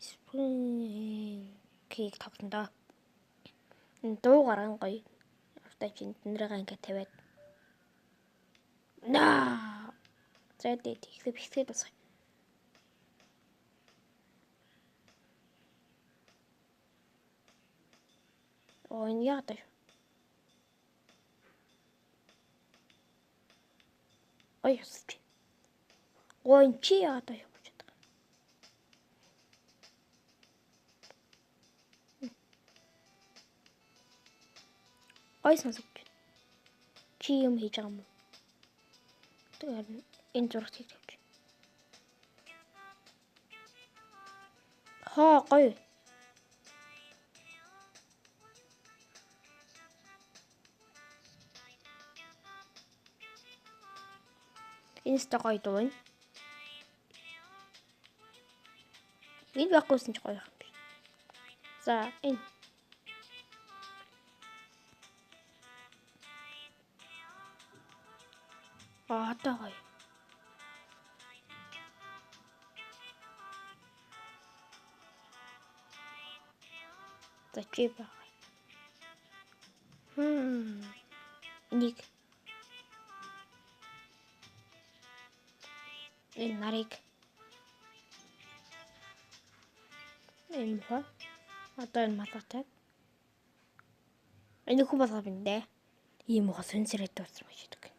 Спринг кейк тоглондоо. Дуу гарган гоё. Автай чинь нэрээ ингээд тавиад. Наа. Зайдээ ихлэхэд бас. Оо энэ яа даа. Ой ясч. Ой чи яа даа. Ой сонсогч. Чи юм хийж байгаа юм уу? Тэгэхээр энэ зургийг тавьчих. Хоо гоё. Инста гоё дуу байна. Энэ баггүйсэн ч гоё юм биш. За энэ. Одоо гоё. За чи баг. Энийг энэ нарыг энэ хаа одоо энэ малгатай. Энэ хүн болгоо биндэ. Ийм ухаа сүнсрээд дууссан байж байгаа.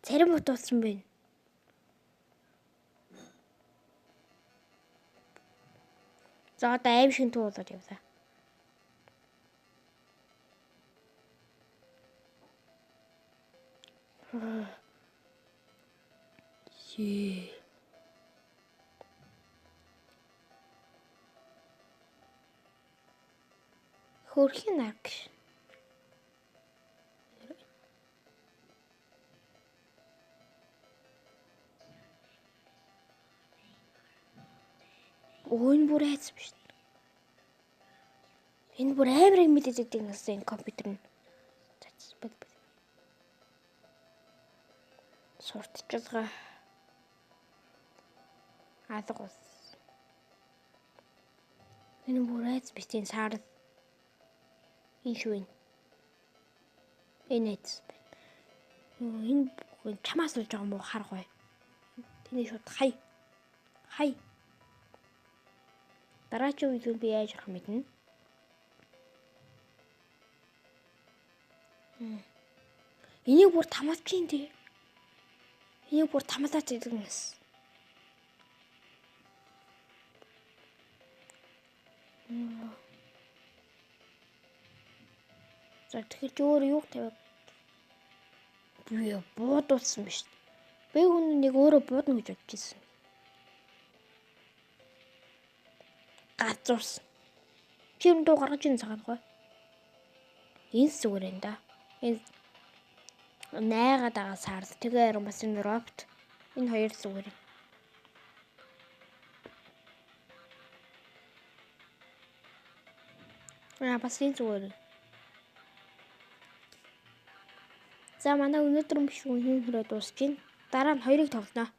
Зарим бот болсон байна. За одоо аим шиг туулаад явлаа. Хөрхийн арга. Энэ бүр айц биш. Энэ бүр амирыг мэдээд байдаг гэсэн энэ компьютер нь. Сурталчилгаа. Алга ус. Энэ бүр айц биш энэ сар. Энэ шүү энэ. Энэ айц. Энэ чамаас болж байгаа юм уу харгой. Тэний шууд хай. Дараагийн үед би яаж ярих мэднэ. Энийг бүр тамаачийн тий. Энийг бүр тамалаач гэдэг юмс. За тэгэхээр өөр юу тавиад би буудуулсан биш. Би хүн нэг өөрөө буудна гэж бодож ирсэн. Газуурсан. Чи юм дуу гаргаж ийн цагаангүй. Энэ зүгээр энэ да. Энэ найгаад байгаа сард тэгээ бас энэ робот. Энэ хоёр зүгээр. Бас энэ зүгээр. За манай өнөөдөр биш үнэн хүрээ дуусч байна. Дараа нь хоёрыг тоглоно.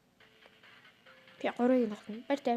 Би 3-ыг тоглоно. Баяр таа.